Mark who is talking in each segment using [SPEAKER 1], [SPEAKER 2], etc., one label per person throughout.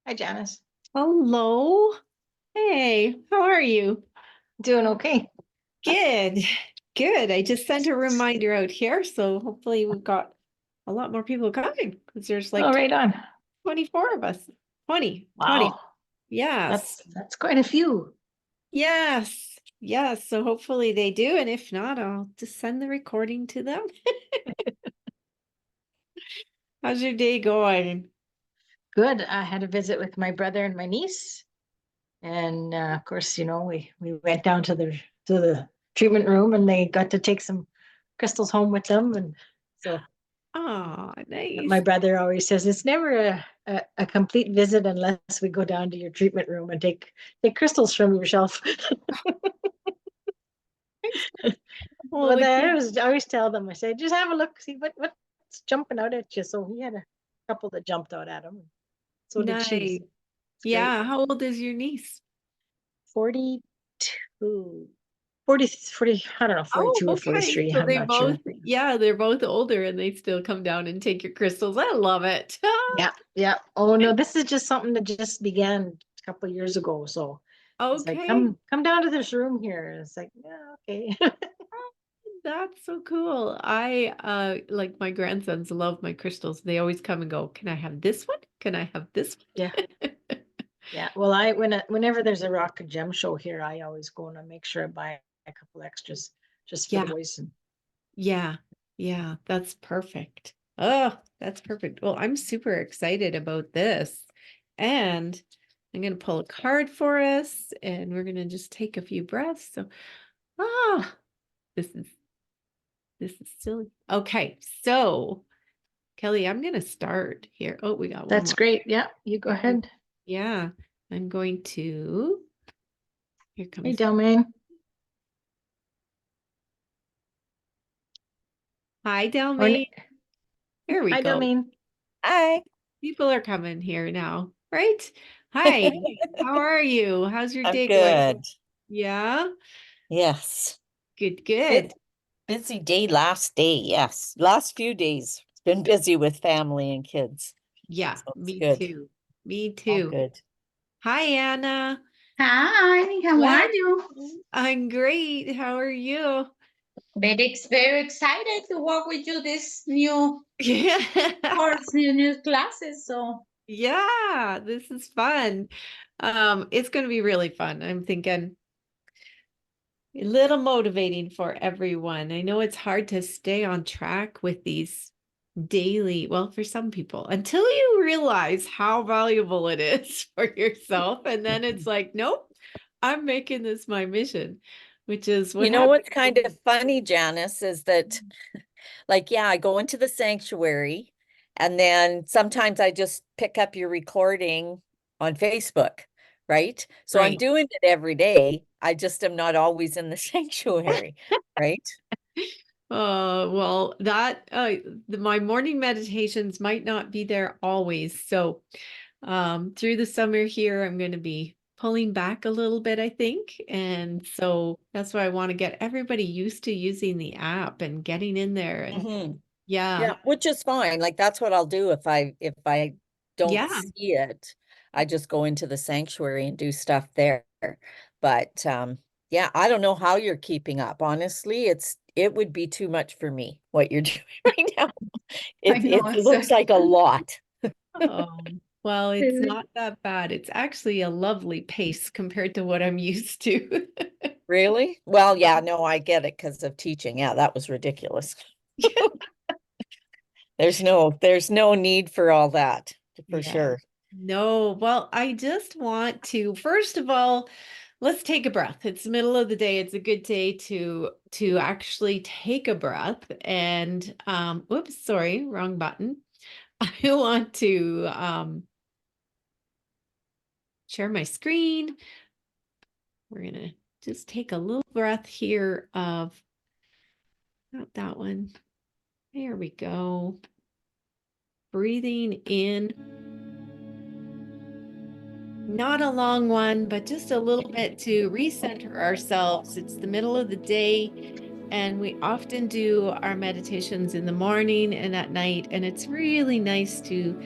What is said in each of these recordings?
[SPEAKER 1] Hi, Janice.
[SPEAKER 2] Hello. Hey, how are you?
[SPEAKER 1] Doing okay.
[SPEAKER 2] Good. Good. I just sent a reminder out here, so hopefully we've got a lot more people coming because there's
[SPEAKER 1] Oh,
[SPEAKER 2] like
[SPEAKER 1] right on.
[SPEAKER 2] 24 of us. 20.
[SPEAKER 1] Wow,
[SPEAKER 2] Yes.
[SPEAKER 1] that's quite a few.
[SPEAKER 2] Yes. Yes. So hopefully they do. And if not, I'll just send the recording to them. How's your day going?
[SPEAKER 1] Good. I had a visit with my brother and my niece, and of course, we went down to the treatment room, and they got to take some crystals home with them. And so
[SPEAKER 2] Oh,
[SPEAKER 1] my
[SPEAKER 2] nice.
[SPEAKER 1] brother always says it's never a complete visit unless we go down to your treatment room and take crystals from your shelf.
[SPEAKER 2] Well,
[SPEAKER 1] But
[SPEAKER 2] the kids,
[SPEAKER 1] I always tell them, I say, just have a look, see what's jumping out at you. So he had a couple that jumped out at him. So did she.
[SPEAKER 2] nice.
[SPEAKER 1] So it's great.
[SPEAKER 2] Yeah. How old is your niece?
[SPEAKER 1] 42, 40, I don't know,
[SPEAKER 2] Oh,
[SPEAKER 1] 42 or
[SPEAKER 2] okay.
[SPEAKER 1] 43.
[SPEAKER 2] So
[SPEAKER 1] I'm
[SPEAKER 2] they
[SPEAKER 1] not sure.
[SPEAKER 2] both, yeah, they're both older and they still come down and take your crystals. I love it.
[SPEAKER 1] Yeah, yeah. Oh no, this is just something that just began a couple of years ago. So it's like,
[SPEAKER 2] Okay.
[SPEAKER 1] come down to this room here. It's like, yeah, okay.
[SPEAKER 2] That's so cool. I like my grandsons love my crystals. They always come and go, "Can I have this one? Can I have this
[SPEAKER 1] Yeah,
[SPEAKER 2] one?"
[SPEAKER 1] yeah. Well, whenever there's a rock and gem show here, I always go and I make sure I buy a couple extras just for the
[SPEAKER 2] Yeah.
[SPEAKER 1] boys. And
[SPEAKER 2] Yeah. Yeah, that's perfect. Oh, that's perfect. Well, I'm super excited about this. And I'm going to pull a card for us and we're going to just take a few breaths. So, ah, this is This is silly. Okay, so Kelly, I'm gonna start here. Oh, we got one
[SPEAKER 1] that's
[SPEAKER 2] more.
[SPEAKER 1] great. Yeah, you go ahead.
[SPEAKER 2] Yeah, I'm going to. Here
[SPEAKER 1] Hey,
[SPEAKER 2] comes.
[SPEAKER 1] Delmain.
[SPEAKER 2] Hi,
[SPEAKER 1] Or
[SPEAKER 2] Delmain. Here we
[SPEAKER 1] hi,
[SPEAKER 2] go.
[SPEAKER 1] Delmain.
[SPEAKER 3] Hi.
[SPEAKER 2] People are coming here now, right? Hi, how are you? How's your
[SPEAKER 3] I'm
[SPEAKER 2] day going?
[SPEAKER 3] good.
[SPEAKER 2] Yeah,
[SPEAKER 3] Yes.
[SPEAKER 2] good,
[SPEAKER 3] Bit
[SPEAKER 2] good.
[SPEAKER 3] busy day last day. Yes. Last few days. It's been busy with family and kids.
[SPEAKER 2] Yeah,
[SPEAKER 3] So it's
[SPEAKER 2] me
[SPEAKER 3] good.
[SPEAKER 2] too. Me
[SPEAKER 3] All
[SPEAKER 2] too.
[SPEAKER 3] good.
[SPEAKER 2] Hi, Anna.
[SPEAKER 4] Hi, how are you?
[SPEAKER 2] Welcome. I'm great. How are you?
[SPEAKER 4] Very excited to work with you this new
[SPEAKER 2] Yeah.
[SPEAKER 4] course, new classes. So
[SPEAKER 2] Yeah, this is fun. It's going to be really fun. I'm thinking a little motivating for everyone. I know it's hard to stay on track with these daily, well, for some people, until you realize how valuable it is for yourself. And then it's like, nope, I'm making this my mission, which is what
[SPEAKER 3] You know
[SPEAKER 2] happened.
[SPEAKER 3] what's kind of funny, Janice, is that like, yeah, I go into the sanctuary and then sometimes I just pick up your recording on Facebook, right? So I'm
[SPEAKER 2] Right.
[SPEAKER 3] doing it every day. I just am not always in the sanctuary, right?
[SPEAKER 2] Well, that my morning meditations might not be there always. So, through the summer here, I'm going to be pulling back a little bit, I think. And so that's why I want to get everybody used to using the app and getting in there. And
[SPEAKER 3] Mhm.
[SPEAKER 2] yeah,
[SPEAKER 3] Yeah, which is fine. Like that's what I'll do if I don't
[SPEAKER 2] yeah,
[SPEAKER 3] see it. I just go into the sanctuary and do stuff there. But yeah, I don't know how you're keeping up. Honestly, it would be too much for me what you're doing right now.
[SPEAKER 4] I
[SPEAKER 3] It
[SPEAKER 4] know
[SPEAKER 3] it looks like a lot.
[SPEAKER 2] well, it's
[SPEAKER 4] really
[SPEAKER 2] not that bad. It's actually a lovely pace compared to what I'm used to.
[SPEAKER 3] Really? Well, yeah, no, I get it because of teaching. Yeah, that was ridiculous. There's no need for all that, for
[SPEAKER 2] Yeah.
[SPEAKER 3] sure.
[SPEAKER 2] No, well, I just want to, first of all, let's take a breath. It's the middle of the day. It's a good day to actually take a breath and whoops, sorry, wrong button. I want to share my screen. We're gonna just take a little breath here of not that one. There we go. Breathing in. Not a long one, but just a little bit to recenter ourselves. It's the middle of the day, and we often do our meditations in the morning and at night. And it's really nice to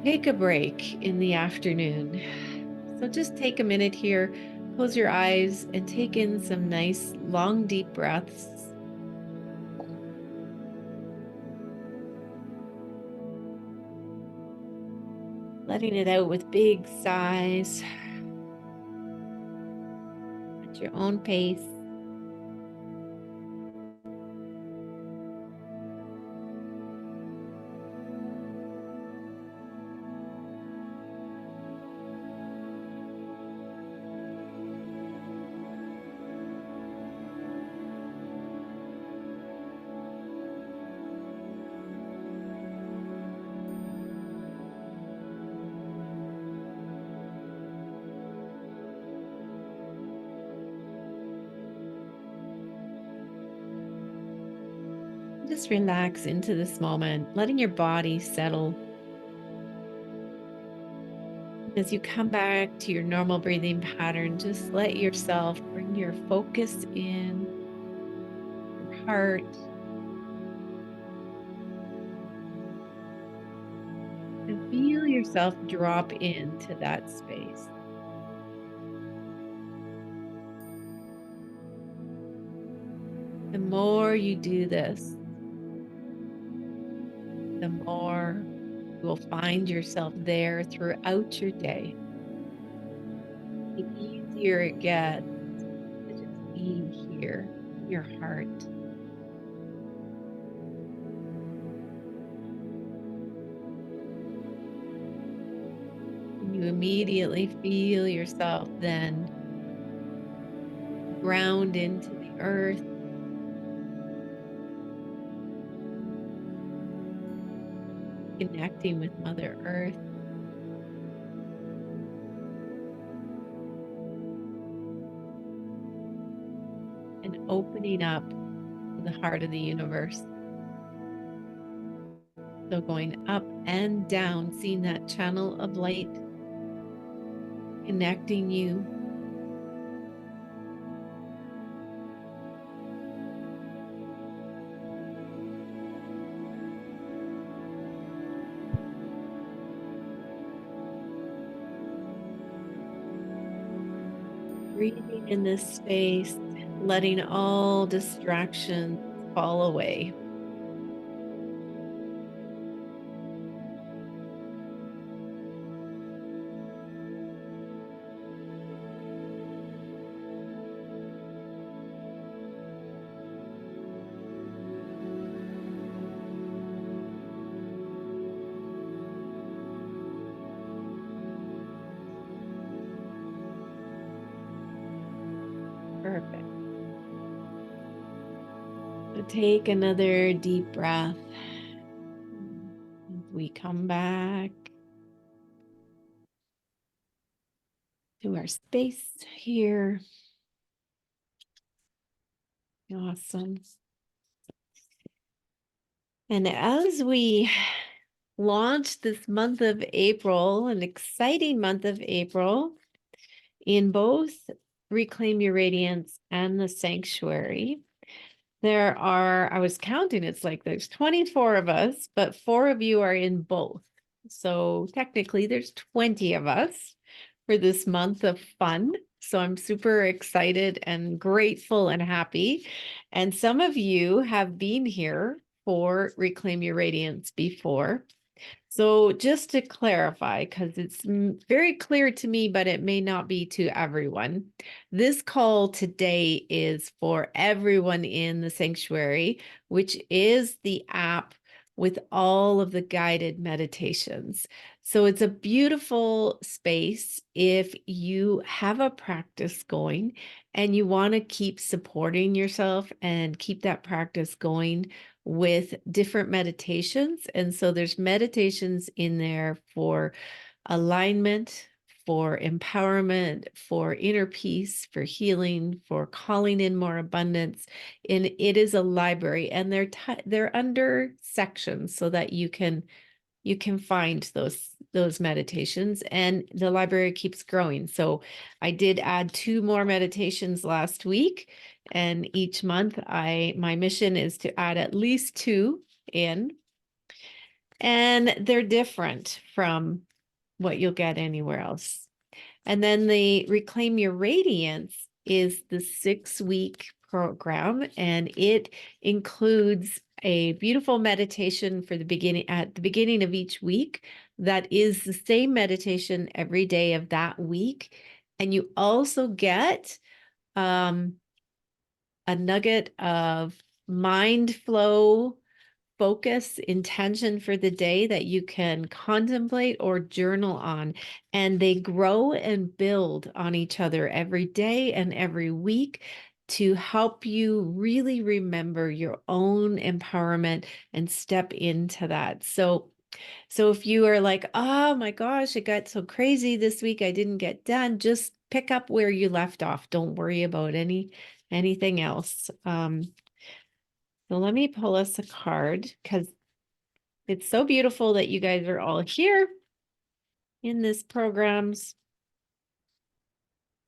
[SPEAKER 2] take a break in the afternoon. So just take a minute here, close your eyes, and take in some nice, long, deep breaths. Letting it out with big sighs at your own pace. Just relax into this moment, letting your body settle. As you come back to your normal breathing pattern, just let yourself bring your focus in, your heart, and feel yourself drop into that space. The more you do this, the more you will find yourself there throughout your day. The easier it gets to just be here in your heart. And you immediately feel yourself then ground into the earth. Connecting with Mother Earth. And opening up to the heart of the universe. So going up and down, seeing that channel of light, connecting you. Breathing in this space, letting all distractions fall away. Perfect. So take another deep breath. As we come back to our space here. Awesome. And as we launch this month of April, an exciting month of April, in both Reclaim Your Radiance and the Sanctuary, there are, I was counting, it's like there's 24 of us, but 4 of you are in both. So technically there's 20 of us for this month of fun. So I'm super excited and grateful and happy. And some of you have been here for Reclaim Your Radiance before. So just to clarify, because it's very clear to me, but it may not be to everyone, this call today is for everyone in the sanctuary, which is the app with all of the guided meditations. So it's a beautiful space if you have a practice going and you want to keep supporting yourself and keep that practice going with different meditations. And so there's meditations in there for alignment, for empowerment, for inner peace, for healing, for calling in more abundance. And it is a library, and they're under sections so that you can find those meditations, and the library keeps growing. So I did add 2 more meditations last week, and each month my mission is to add at least 2 in. and they're different from what you'll get anywhere else. And then the Reclaim Your Radiance is the 6-week program, and it includes a beautiful meditation for the beginning at the beginning of each week. That is the same meditation every day of that week. And you also get a nugget of mind flow, focus, intention for the day that you can contemplate or journal on. And they grow and build on each other every day and every week to help you really remember your own empowerment and step into that. So if you are like, oh my gosh, it got so crazy this week, I didn't get done, just pick up where you left off. Don't worry about anything else. So let me pull us a card because it's so beautiful that you guys are all here in this programs.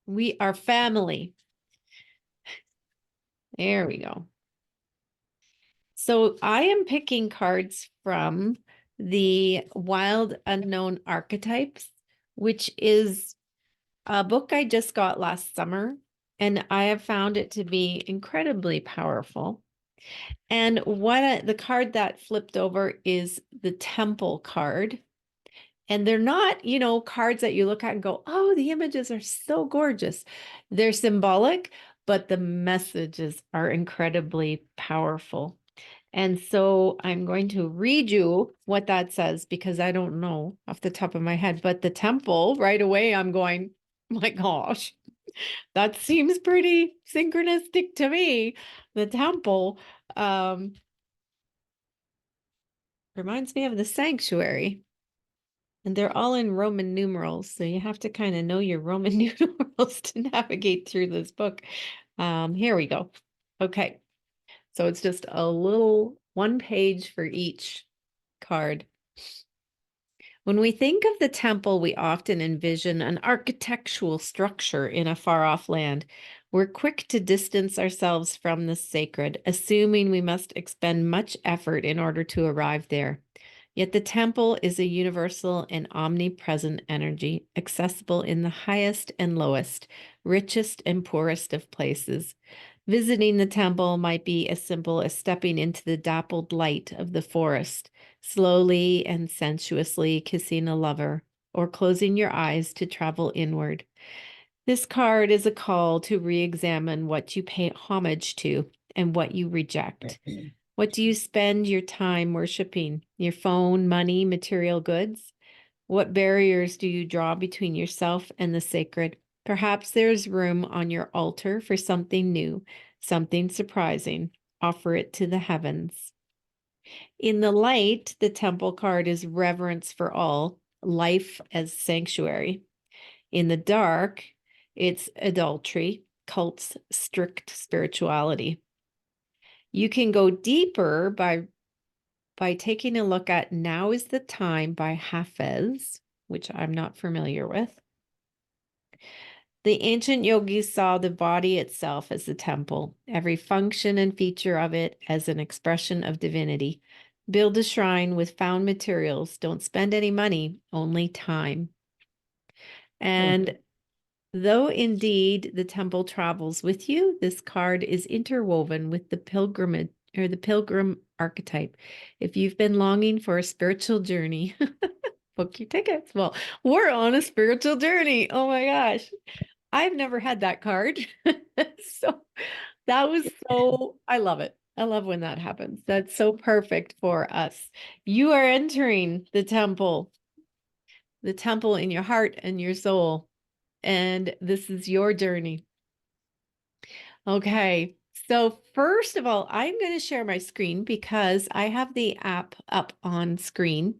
[SPEAKER 2] We are family. There we go. So I am picking cards from the Wild Unknown Archetypes, which is a book I just got last summer, and I have found it to be incredibly powerful. And the card that flipped over is the Temple card. And they're not, cards that you look at and go, oh, the images are so gorgeous. They're symbolic, but the messages are incredibly powerful. And so I'm going to read you what that says because I don't know off the top of my head. But the temple, right away, I'm going, my gosh, that seems pretty synchronistic to me. The temple reminds me of the sanctuary. And they're all in Roman numerals, so you have to kind of know your Roman numerals to navigate through this book. Here we go. Okay, so it's just a little 1 page for each card. When we think of the temple, we often envision an architectural structure in a far-off land. We're quick to distance ourselves from the sacred, assuming we must expend much effort in order to arrive there. Yet the temple is a universal and omnipresent energy, accessible in the highest and lowest, richest and poorest of places. Visiting the temple might be as simple as stepping into the dappled light of the forest, slowly and sensuously kissing a lover, or closing your eyes to travel inward. This card is a call to re-examine what you pay homage to and what you reject. What do you spend your time worshiping? Your phone, money, material goods? What barriers do you draw between yourself and the sacred? Perhaps there's room on your altar for something new, something surprising. Offer it to the heavens. In the light, the temple card is reverence for all, life as sanctuary. In the dark, it's adultery, cults, strict spirituality. You can go deeper by taking a look at Now is the Time by Hafez, which I'm not familiar with. The ancient yogis saw the body itself as the temple, every function and feature of it as an expression of divinity. Build a shrine with found materials. Don't spend any money, only time. And though indeed the temple travels with you, this card is interwoven with the pilgrimage or the pilgrim archetype. If you've been longing for a spiritual journey, book your tickets. Well, we're on a spiritual journey. Oh my gosh. I've never had that card. So that was I love it. I love when that happens. That's so perfect for us. You are entering the temple in your heart and your soul. And this is your journey. Okay. So first of all, I'm going to share my screen because I have the app up on screen.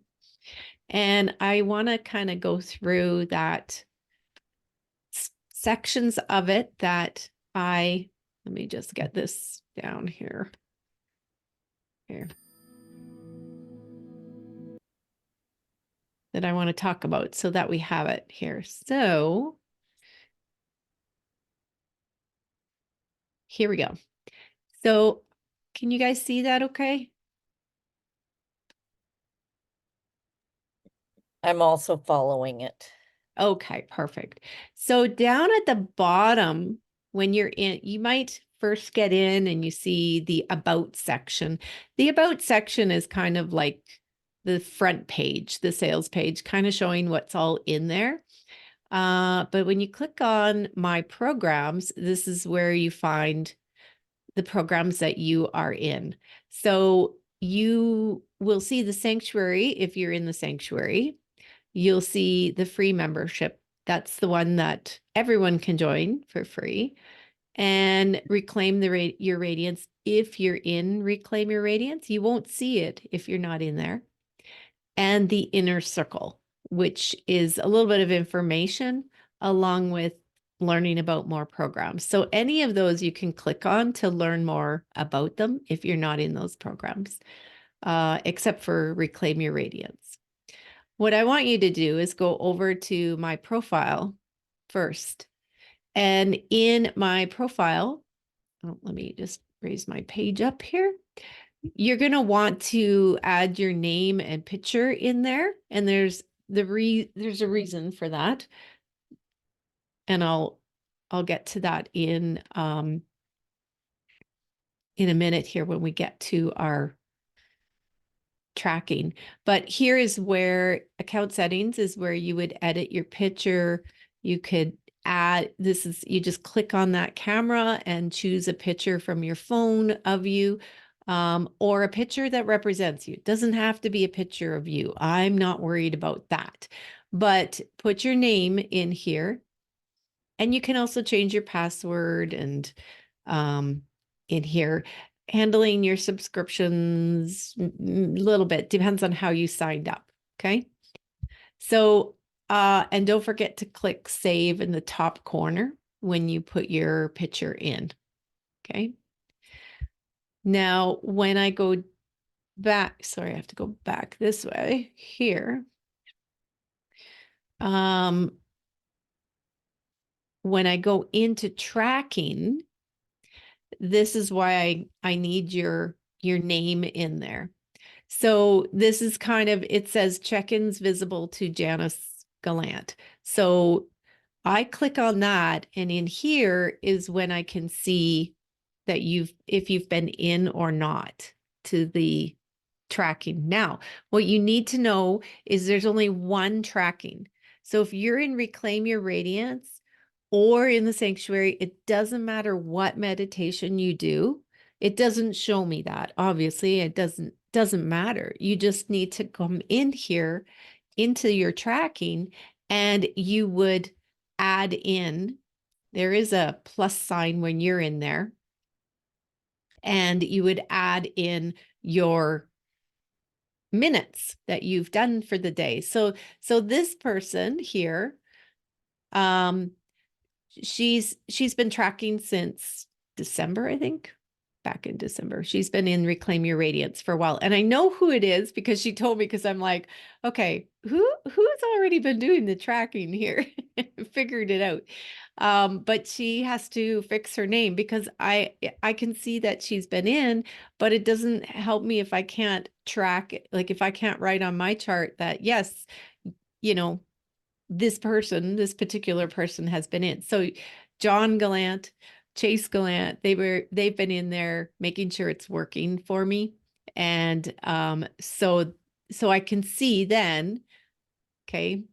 [SPEAKER 2] And I want to kind of go through that sections of it that let me just get this down here. That I want to talk about so that we have it here. So here we go. So can you guys see that okay?
[SPEAKER 3] I'm also following it.
[SPEAKER 2] Okay, perfect. So down at the bottom, when you're in, you might first get in and you see the About section. The About section is kind of like the front page, the sales page, kind of showing what's all in there. But when you click on My Programs, this is where you find the programs that you are in. So you will see the sanctuary if you're in the sanctuary. You'll see the free membership. That's the one that everyone can join for free. And Reclaim Your Radiance. If you're in Reclaim Your Radiance, you won't see it if you're not in there. And the Inner Circle, which is a little bit of information along with learning about more programs. So any of those you can click on to learn more about them if you're not in those programs, except for Reclaim Your Radiance. What I want you to do is go over to my profile first. And in my profile, let me just raise my page up here. You're going to want to add your name and picture in there. And there's a reason for that. And I'll get to that in a minute here when we get to our tracking. But here is where account settings is where you would edit your picture. You could add, you just click on that camera and choose a picture from your phone of you, or a picture that represents you. It doesn't have to be a picture of you. I'm not worried about that. But put your name in here. And you can also change your password and in here. Handling your subscriptions a little bit, depends on how you signed up, okay? So, and don't forget to click save in the top corner when you put your picture in, okay? Now, when I go back, sorry, I have to go back this way here. When I go into tracking, this is why I need your name in there. So this is kind of, it says check-ins visible to Janice Gallant. So I click on that, and in here is when I can see that if you've been in or not to the tracking. Now, what you need to know is there's only one tracking. So if you're in Reclaim Your Radiance or in the sanctuary, it doesn't matter what meditation you do. It doesn't show me that. Obviously, it doesn't matter. You just need to come in here into your tracking, and you would add in, there is a plus sign when you're in there, and you would add in your minutes that you've done for the day. So this person here, she's been tracking since December, I think, back in December. She's been in Reclaim Your Radiance for a while. And I know who it is because she told me, because I'm like, okay, who's already been doing the tracking here? Figured it out. But she has to fix her name because I can see that she's been in, but it doesn't help me if I can't track, like if I can't write on my chart that, yes, you know, this particular person has been in. So John Gallant, Chase Gallant, they've been in there making sure it's working for me. And so I can see then, okay,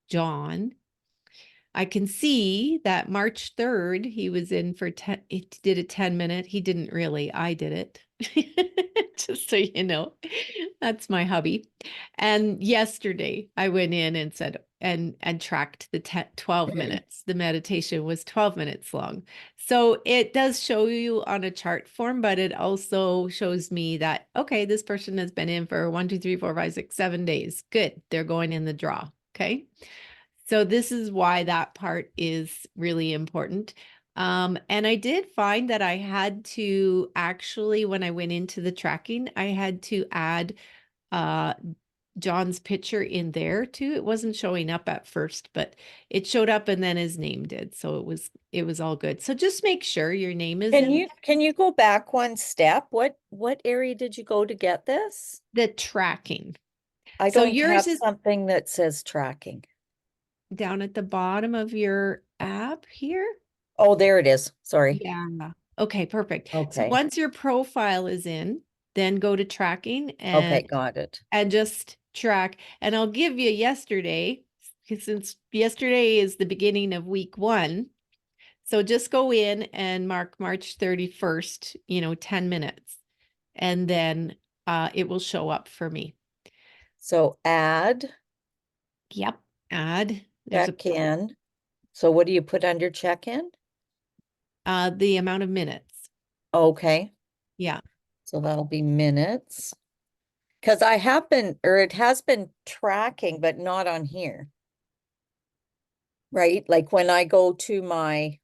[SPEAKER 2] John, I can see that March 3rd, he was in for 10, he did a 10-minute. He didn't really, I did it. Just so you know, that's my hubby. And yesterday I went in and said, and tracked the 12 minutes. The meditation was 12 minutes long. So it does show you on a chart form, but it also shows me that, okay, this person has been in for 1, 2, 3, 4, 5, 6, 7 days. Good. They're going in the draw. Okay. So this is why that part is really important. And I did find that I had to actually, when I went into the tracking, I had to add John's picture in there too. It wasn't showing up at first, but it showed up and then his name did. So it was all good. So just make sure your name is in
[SPEAKER 3] Can you go back one step? What area did you go to get this?
[SPEAKER 2] the tracking.
[SPEAKER 3] I
[SPEAKER 2] So
[SPEAKER 3] don't
[SPEAKER 2] yours
[SPEAKER 3] have
[SPEAKER 2] is
[SPEAKER 3] something that says tracking.
[SPEAKER 2] down at the bottom of your app here.
[SPEAKER 3] Oh, there it is. Sorry.
[SPEAKER 2] Yeah. Okay, perfect. So
[SPEAKER 3] Okay.
[SPEAKER 2] once your profile is in, then go to tracking
[SPEAKER 3] Okay, got it.
[SPEAKER 2] and just track. And I'll give you yesterday, since yesterday is the beginning of week 1. So just go in and mark March 31st, 10 minutes, and then it will show up for me.
[SPEAKER 3] So add,
[SPEAKER 2] Yep. Add. There's
[SPEAKER 3] check in. So what do you put under check-in?
[SPEAKER 2] the amount of minutes.
[SPEAKER 3] Okay,
[SPEAKER 2] Yeah.
[SPEAKER 3] so that'll be minutes. Because I have been, or it has been tracking, but not on here. Right? Like when I go to my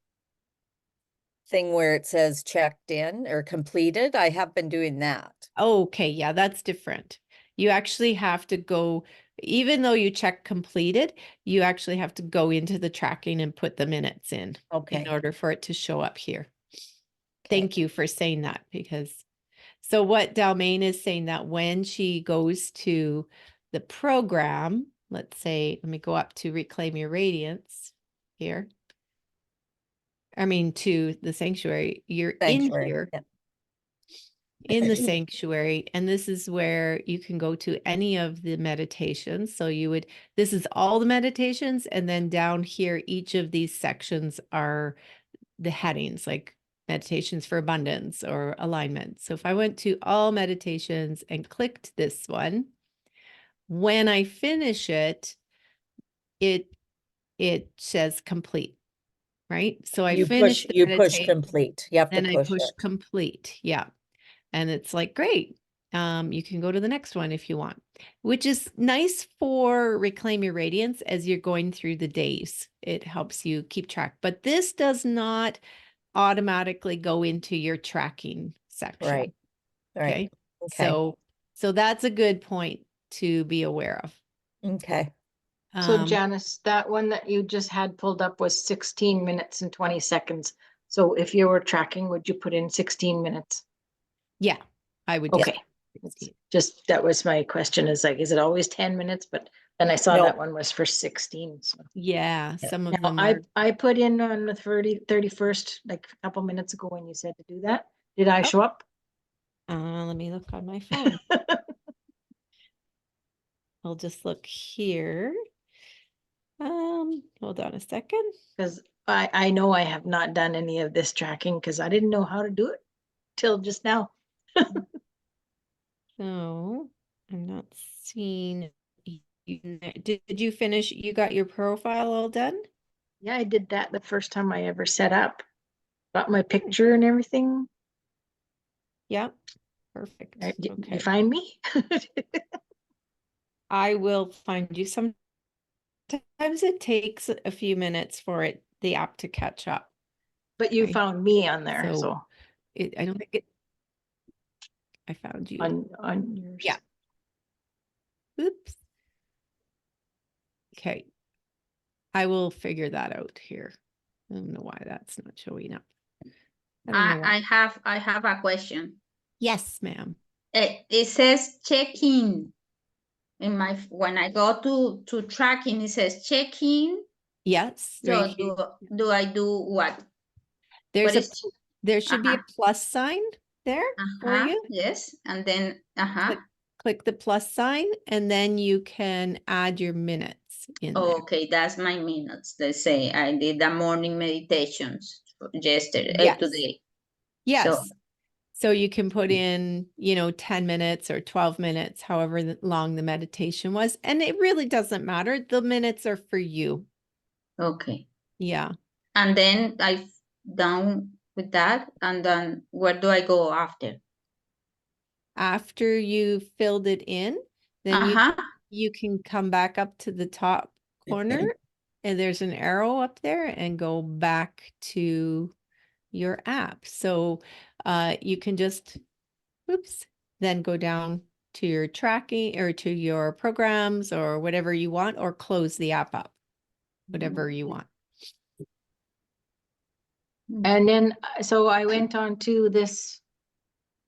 [SPEAKER 3] thing where it says checked in or completed, I have been doing that.
[SPEAKER 2] Okay. Yeah, that's different. You actually have to go, even though you check completed, you actually have to go into the tracking and put the minutes in
[SPEAKER 3] Okay.
[SPEAKER 2] order for it to show up here.
[SPEAKER 3] Okay.
[SPEAKER 2] Thank you for saying that, because so what Dalmain is saying, that when she goes to the program, let's say, let me go up to Reclaim Your Radiance here. I mean, to the sanctuary, you're in
[SPEAKER 3] Sanctuary.
[SPEAKER 2] here
[SPEAKER 3] Yeah.
[SPEAKER 2] in the sanctuary, and this is where you can go to any of the meditations. So this is all the meditations, and then down here, each of these sections are the headings, like meditations for abundance or alignment. So if I went to all meditations and clicked this one, when I finish it, it says complete, right? So I finish the
[SPEAKER 3] You push
[SPEAKER 2] meditation,
[SPEAKER 3] complete. You have to
[SPEAKER 2] then I
[SPEAKER 3] push
[SPEAKER 2] push
[SPEAKER 3] it.
[SPEAKER 2] complete. Yeah. And it's like, great. You can go to the next one if you want, which is nice for Reclaim Your Radiance as you're going through the days. It helps you keep track, but this does not automatically go into your tracking section.
[SPEAKER 3] Right. Right.
[SPEAKER 2] Okay.
[SPEAKER 3] Okay.
[SPEAKER 2] So that's a good point to be aware of.
[SPEAKER 3] Okay.
[SPEAKER 1] So Janice, that one that you just had pulled up was 16 minutes and 20 seconds. So if you were tracking, would you put in 16 minutes?
[SPEAKER 2] Yeah, I would. do
[SPEAKER 1] Okay.
[SPEAKER 2] 16.
[SPEAKER 1] Just, that was my question, is like, is it always 10 minutes? But then I saw
[SPEAKER 3] No.
[SPEAKER 1] that one was for 16. So
[SPEAKER 2] Yeah, some of
[SPEAKER 1] now
[SPEAKER 2] them are.
[SPEAKER 1] I put in on the 31st, like a couple minutes ago when you said to do that. Did I show up?
[SPEAKER 2] Let me look on my phone. I'll just look here. Hold on a second.
[SPEAKER 1] Because I know I have not done any of this tracking because I didn't know how to do it till just now.
[SPEAKER 2] So I'm not seeing you in there. Did you finish? You got your profile all done?
[SPEAKER 1] Yeah, I did that the first time I ever set up. Got my picture and everything.
[SPEAKER 2] Yeah, perfect.
[SPEAKER 1] Did
[SPEAKER 2] Okay.
[SPEAKER 1] you find me?
[SPEAKER 2] I will find you. Sometimes it takes a few minutes for the app to catch up.
[SPEAKER 1] But you
[SPEAKER 2] Okay.
[SPEAKER 1] found me on there,
[SPEAKER 2] So
[SPEAKER 1] so
[SPEAKER 2] I don't think I found you.
[SPEAKER 1] on yours.
[SPEAKER 2] Yeah. Oops. Okay. I will figure that out here. I don't know why that's not showing up. I don't know why.
[SPEAKER 4] I have a question.
[SPEAKER 2] Yes, ma'am.
[SPEAKER 4] It says check-in when I go to tracking, it says check-in.
[SPEAKER 2] Yes,
[SPEAKER 4] So
[SPEAKER 2] right here.
[SPEAKER 4] do I do what?
[SPEAKER 2] There should be a
[SPEAKER 4] Uh-huh.
[SPEAKER 2] plus sign there for you.
[SPEAKER 4] Yes, and then
[SPEAKER 2] Click the plus sign, and then you can add your minutes in there.
[SPEAKER 4] Okay, that's my minutes. Let's say I did the morning meditations yesterday,
[SPEAKER 2] Yes.
[SPEAKER 4] today.
[SPEAKER 2] Yes. So you can put in, 10 minutes or 12 minutes, however long the meditation was. And it really doesn't matter. The minutes are for you.
[SPEAKER 4] Okay.
[SPEAKER 2] Yeah.
[SPEAKER 4] And then I done with that. And then where do I go after?
[SPEAKER 2] After you filled it in, then you can come back up to the top corner and there's an arrow up there and go back to your app. So you can just, then go down to your tracking or to your programs or whatever you want, or close the app up, whatever you want.
[SPEAKER 1] And then, so I went on to this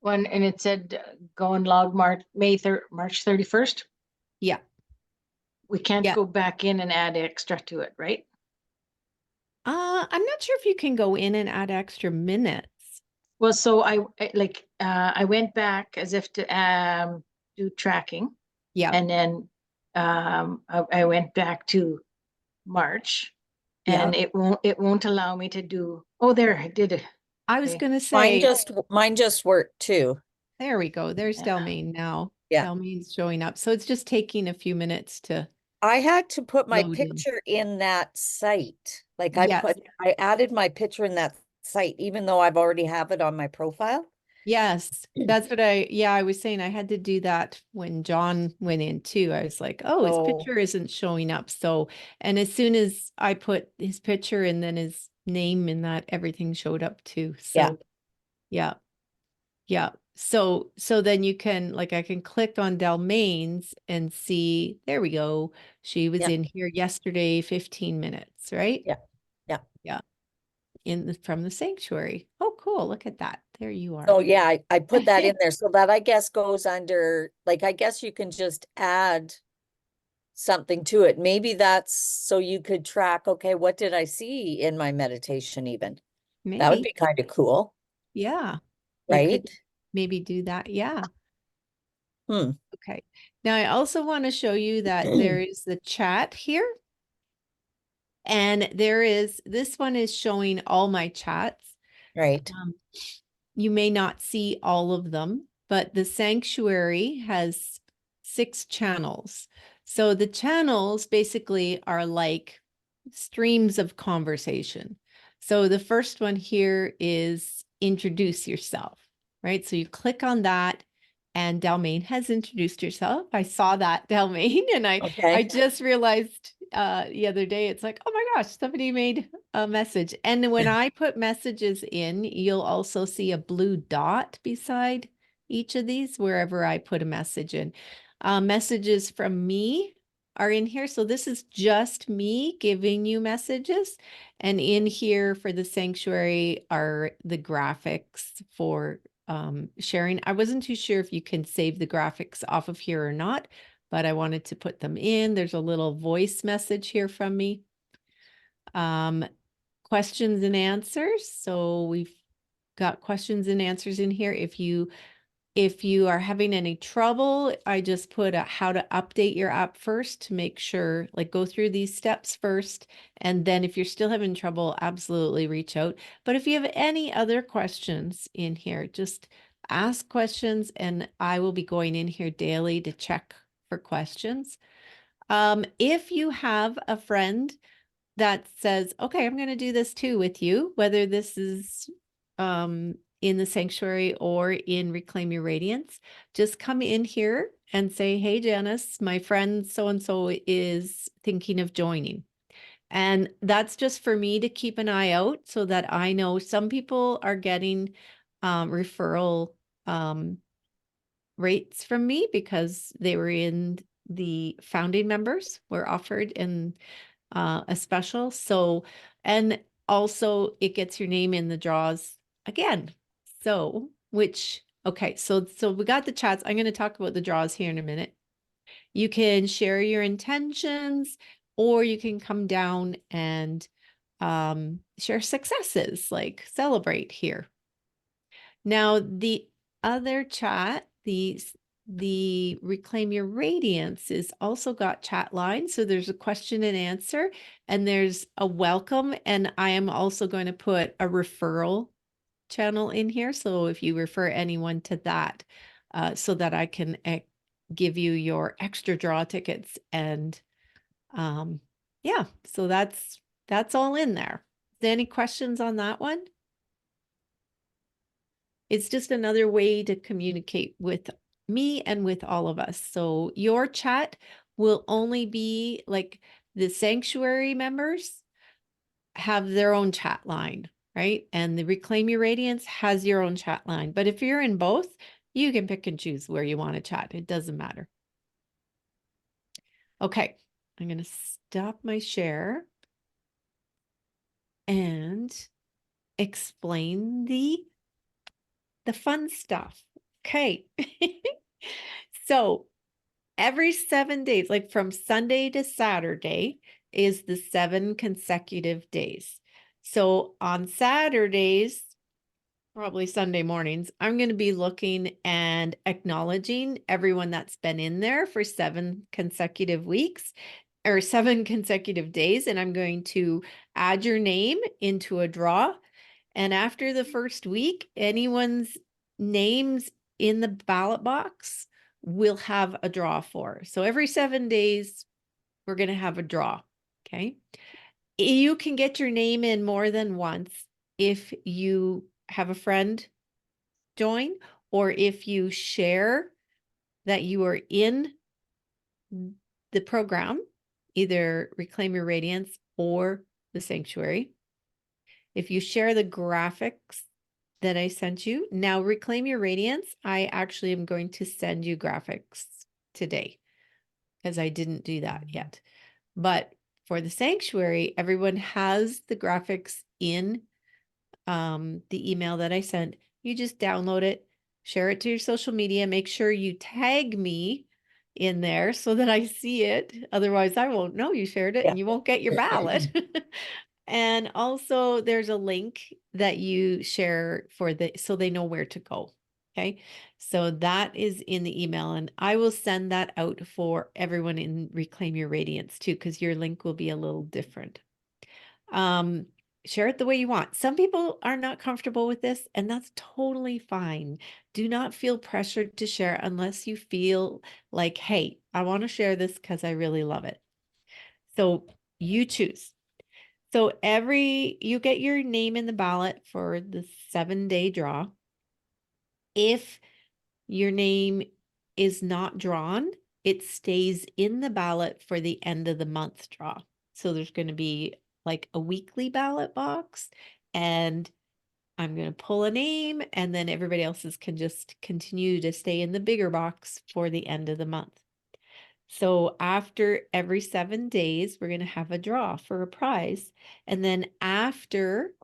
[SPEAKER 1] one and it said, go and log March 31st.
[SPEAKER 2] Yeah.
[SPEAKER 1] We can't
[SPEAKER 2] Yeah.
[SPEAKER 1] go back in and add extra to it, right?
[SPEAKER 2] I'm not sure if you can go in and add extra minutes.
[SPEAKER 1] Well, so I went back as if to do tracking,
[SPEAKER 2] Yeah.
[SPEAKER 1] and then I went back to March,
[SPEAKER 2] Yeah.
[SPEAKER 1] and it won't allow me to do. Oh, there, I did it.
[SPEAKER 2] I was
[SPEAKER 1] Okay.
[SPEAKER 2] going to
[SPEAKER 3] Mine
[SPEAKER 2] say,
[SPEAKER 3] just worked too.
[SPEAKER 2] there we go. There's
[SPEAKER 1] Yeah.
[SPEAKER 2] Delmain now.
[SPEAKER 3] Yeah.
[SPEAKER 2] Delmain's showing up. So it's just taking a few minutes to
[SPEAKER 3] I had to put my
[SPEAKER 2] load in.
[SPEAKER 3] picture in that site. Like
[SPEAKER 2] Yes.
[SPEAKER 3] I added my picture in that site, even though I've already have it on my profile.
[SPEAKER 2] Yes, that's what I was saying. I had to do that when John went in too. I was like, oh, his
[SPEAKER 3] So
[SPEAKER 2] picture isn't showing up. So, and as soon as I put his picture and then his name in that, everything showed up too.
[SPEAKER 3] yeah,
[SPEAKER 2] So, yeah, yeah. So then you can, like, I can click on Delmain's and see, there we go. She was
[SPEAKER 3] yeah,
[SPEAKER 2] in here yesterday, 15 minutes, right?
[SPEAKER 3] yeah, yeah.
[SPEAKER 2] Yeah. From the sanctuary. Oh, cool. Look at that. There you are.
[SPEAKER 3] So yeah, I put that in there. So that I guess goes under, like, I guess you can just add something to it. Maybe that's so you could track, okay, what did I see in my meditation even? That would
[SPEAKER 2] Maybe.
[SPEAKER 3] be kind of cool,
[SPEAKER 2] Yeah. You
[SPEAKER 3] right?
[SPEAKER 2] could maybe do that. Yeah.
[SPEAKER 3] Hmm.
[SPEAKER 2] Okay. Now I also want to show you that there is the chat here. And this one is showing all my chats.
[SPEAKER 3] Right.
[SPEAKER 2] You may not see all of them, but the sanctuary has 6 channels. So the channels basically are like streams of conversation. So the first one here is introduce yourself, right? So you click on that and Delmain has introduced herself. I saw that, Delmain, and I
[SPEAKER 3] Okay.
[SPEAKER 2] just realized the other day, it's like, oh my gosh, somebody made a message. And when I put messages in, you'll also see a blue dot beside each of these wherever I put a message in. Messages from me are in here. So this is just me giving you messages. And in here for the sanctuary are the graphics for sharing. I wasn't too sure if you can save the graphics off of here or not, but I wanted to put them in. There's a little voice message here from me. Questions and answers. So we've got questions and answers in here. If you are having any trouble, I just put how to update your app first to make sure, like, go through these steps first. And then if you're still having trouble, absolutely reach out. But if you have any other questions in here, just ask questions and I will be going in here daily to check for questions. If you have a friend that says, okay, I'm going to do this too with you, whether this is in the sanctuary or in Reclaim Your Radiance, just come in here and say, hey, Janice, my friend so-and-so is thinking of joining. And that's just for me to keep an eye out so that I know some people are getting referral rates from me because they were in the founding members were offered in a special. So, and also it gets your name in the draws again. So, okay, so we got the chats. I'm going to talk about the draws here in a minute. You can share your intentions, or you can come down and share successes, like celebrate here. Now, the other chat, the Reclaim Your Radiance is also got chat lines. So there's a question and answer, and there's a welcome. And I am also going to put a referral channel in here. So if you refer anyone to that, so that I can give you your extra draw tickets. And yeah, so that's all in there. Is there any questions on that one? It's just another way to communicate with me and with all of us. So your chat will only be like the sanctuary members have their own chat line, right? And the Reclaim Your Radiance has your own chat line. But if you're in both, you can pick and choose where you want to chat. It doesn't matter. Okay, I'm going to stop my share and explain the fun stuff. Okay. So every 7 days, like from Sunday to Saturday, is the 7 consecutive days. So on Saturdays, probably Sunday mornings, I'm going to be looking and acknowledging everyone that's been in there for 7 consecutive weeks or 7 consecutive days. And I'm going to add your name into a draw. And after the first week, anyone's names in the ballot box will have a draw for. So every 7 days, we're going to have a draw. Okay. You can get your name in more than once if you have a friend join, or if you share that you are in the program, either Reclaim Your Radiance or the Sanctuary. If you share the graphics that I sent you, now Reclaim Your Radiance, I actually am going to send you graphics today because I didn't do that yet. But for the Sanctuary, everyone has the graphics in the email that I sent. You just download it, share it to your social media, make sure you tag me in there so that I see it. Otherwise, I won't know you shared it and you won't get your ballot. And also there's a link that you share for so they know where to go. Okay. So that is in the email, and I will send that out for everyone in Reclaim Your Radiance too, because your link will be a little different. Share it the way you want. Some people are not comfortable with this, and that's totally fine. Do not feel pressured to share unless you feel like, hey, I want to share this because I really love it. So you choose. So you get your name in the ballot for the 7-day draw. If your name is not drawn, it stays in the ballot for the end of the month draw. So there's going to be like a weekly ballot box, and I'm going to pull a name, and then everybody else's can just continue to stay in the bigger box for the end of the month. So after every 7 days, we're going to have a draw for a prize. And then after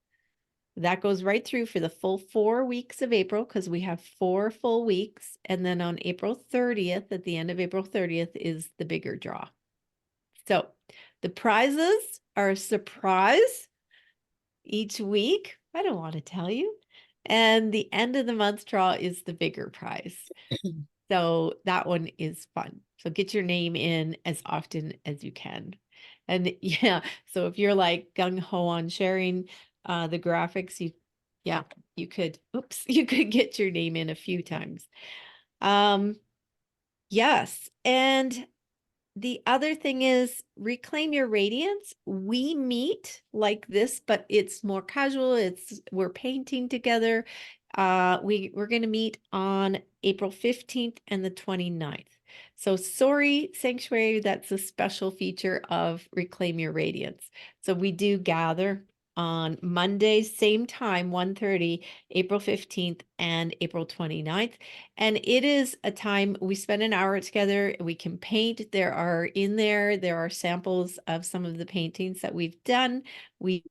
[SPEAKER 2] that goes right through for the full 4 weeks of April, because we have 4 full weeks. And then on April 30th, at the end of April 30th, is the bigger draw. So the prizes are a surprise each week. I don't want to tell you. And the end of the month draw is the bigger prize. So that one is fun. So get your name in as often as you can. And yeah, so if you're like gung-ho on sharing the graphics, you could get your name in a few times. Yes. And the other thing is Reclaim Your Radiance. We meet like this, but it's more casual. We're painting together. We're going to meet on April 15th and the 29th. So sorry, Sanctuary, that's a special feature of Reclaim Your Radiance. So we do gather on Monday, same time, 1:30, April 15th and April 29th. And it is a time we spend an hour together. We can paint. There are samples of some of the paintings that we've done. We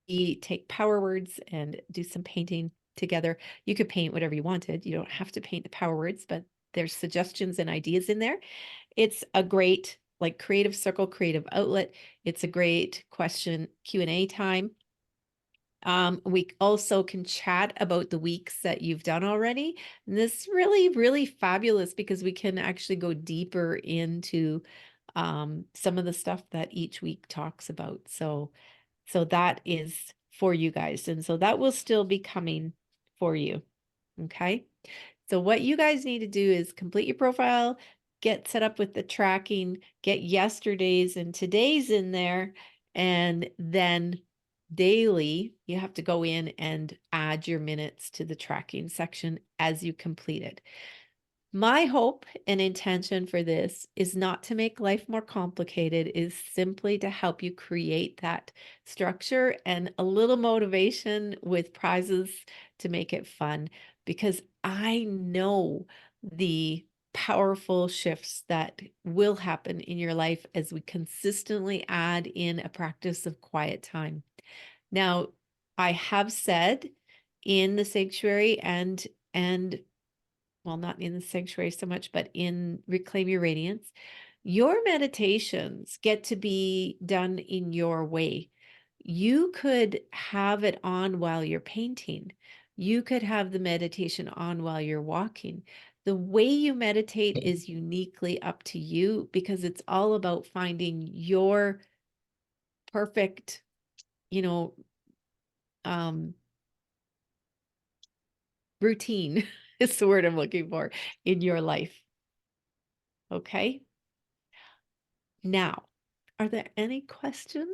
[SPEAKER 2] take power words and do some painting together. You could paint whatever you wanted. You don't have to paint the power words, but there's suggestions and ideas in there. It's a great creative circle, creative outlet. It's a great question Q&A time. We also can chat about the weeks that you've done already. And this is really, really fabulous because we can actually go deeper into some of the stuff that each week talks about. So that is for you guys. And so that will still be coming for you. Okay. So what you guys need to do is complete your profile, get set up with the tracking, get yesterday's and today's in there, and then daily you have to go in and add your minutes to the tracking section as you complete it. My hope and intention for this is not to make life more complicated, is simply to help you create that structure and a little motivation with prizes to make it fun, because I know the powerful shifts that will happen in your life as we consistently add in a practice of quiet time. Now, I have said in the Sanctuary and well, not in the sanctuary so much, but in Reclaim Your Radiance, your meditations get to be done in your way. You could have it on while you're painting. You could have the meditation on while you're walking. The way you meditate is uniquely up to you because it's all about finding your perfect, you know, routine is the word I'm looking for in your life. Okay. Now, are there any questions?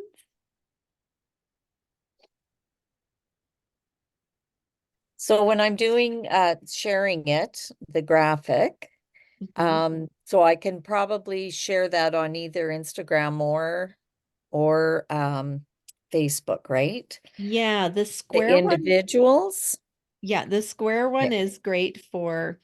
[SPEAKER 3] So when I'm doing sharing it, the graphic,
[SPEAKER 2] Mhm.
[SPEAKER 3] so I can probably share that on either Instagram or Facebook, right?
[SPEAKER 2] Yeah, the
[SPEAKER 3] The
[SPEAKER 2] square one.
[SPEAKER 3] individuals.
[SPEAKER 2] Yeah, the square one
[SPEAKER 3] Yeah.
[SPEAKER 2] is great for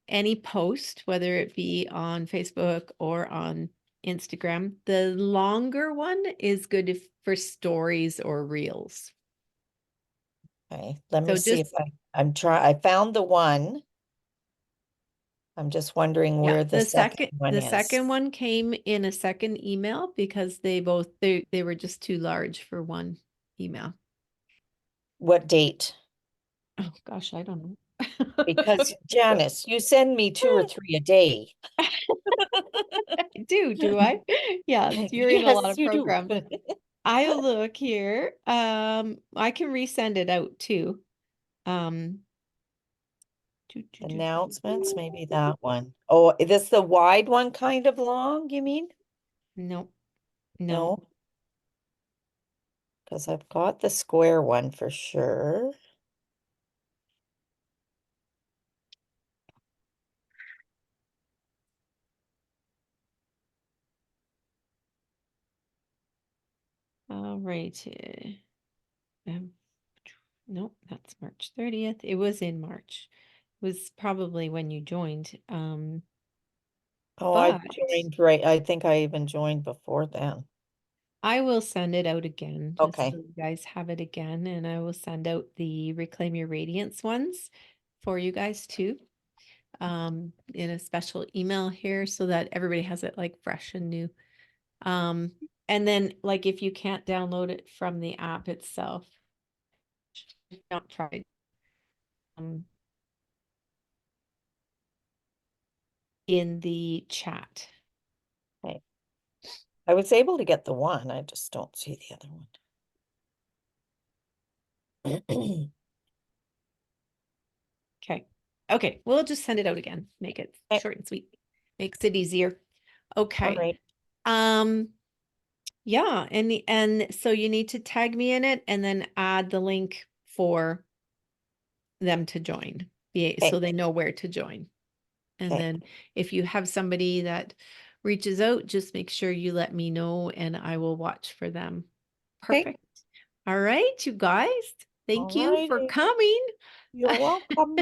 [SPEAKER 2] any post, whether it be on Facebook or on Instagram. The longer one is good for stories or reels.
[SPEAKER 3] Okay, let
[SPEAKER 2] So
[SPEAKER 3] me see if
[SPEAKER 2] just
[SPEAKER 3] I found the one. I'm just wondering
[SPEAKER 2] yeah,
[SPEAKER 3] where the second one
[SPEAKER 2] the
[SPEAKER 3] is.
[SPEAKER 2] second one came in a second email because they were just too large for one email.
[SPEAKER 3] What date?
[SPEAKER 2] Oh gosh, I don't know.
[SPEAKER 3] Because Janice, you send me 2 or 3 a day.
[SPEAKER 2] Do I? Yes, you're in a lot
[SPEAKER 3] Yes,
[SPEAKER 2] of
[SPEAKER 3] you do.
[SPEAKER 2] programs. I'll look here. I can resend it out too. Um,
[SPEAKER 3] Announcements, maybe that one. Oh, is this the wide one kind of long, you mean?
[SPEAKER 2] No, no.
[SPEAKER 3] No. Because I've got the square one for sure.
[SPEAKER 2] All right. Nope, that's March 30th. It was in March. It was probably when you joined.
[SPEAKER 3] Oh, I
[SPEAKER 2] But
[SPEAKER 3] joined right. I think I even joined before then.
[SPEAKER 2] I will send it out again just
[SPEAKER 3] Okay.
[SPEAKER 2] so you guys have it again. And I will send out the Reclaim Your Radiance ones for you guys too. In a special email here so that everybody has it like fresh and new. And then like if you can't download it from the app itself, not try. In the chat.
[SPEAKER 3] Okay. I was able to get the one. I just don't see the other one.
[SPEAKER 2] Okay. Okay. We'll just send it out again. Make it
[SPEAKER 3] Okay.
[SPEAKER 2] short and sweet. Makes it easier.
[SPEAKER 3] All
[SPEAKER 2] Okay.
[SPEAKER 3] right.
[SPEAKER 2] Yeah, and so you need to tag me in it and then add the link for them to join. So
[SPEAKER 3] Okay.
[SPEAKER 2] they know where to join. And
[SPEAKER 3] Okay.
[SPEAKER 2] then if you have somebody that reaches out, just make sure you let me know and I will watch for them.
[SPEAKER 3] Okay.
[SPEAKER 2] Perfect. All right, you guys. Thank you for
[SPEAKER 3] Alrighty.
[SPEAKER 2] coming.
[SPEAKER 3] You're welcome.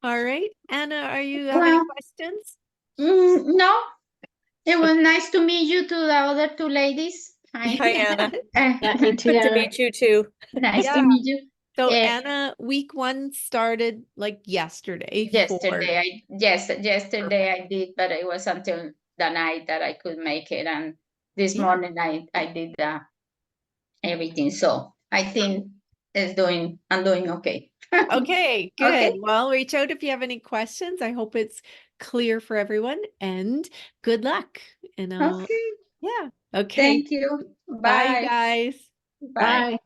[SPEAKER 2] All right. Anna, are you have any
[SPEAKER 4] Well,
[SPEAKER 2] questions?
[SPEAKER 4] no, it was nice to meet you to the other two ladies. Hi.
[SPEAKER 3] Hi, Anna.
[SPEAKER 1] Yeah, you too.
[SPEAKER 3] Good to meet you too.
[SPEAKER 4] Nice
[SPEAKER 2] Yeah.
[SPEAKER 4] to meet you.
[SPEAKER 2] So
[SPEAKER 4] Eh,
[SPEAKER 2] Anna, week 1 started like yesterday for
[SPEAKER 4] yesterday I did, but it was until the night that I could make it, and this
[SPEAKER 2] Yeah.
[SPEAKER 4] morning I did everything. So I think I'm doing okay.
[SPEAKER 2] Okay, good.
[SPEAKER 4] Okay.
[SPEAKER 2] Well, reach out if you have any questions. I hope it's clear for everyone and good luck. And
[SPEAKER 4] Okay.
[SPEAKER 2] yeah. Okay.
[SPEAKER 4] Thank you.
[SPEAKER 2] Bye, you
[SPEAKER 4] Bye.
[SPEAKER 2] guys.
[SPEAKER 4] Bye.
[SPEAKER 1] Bye.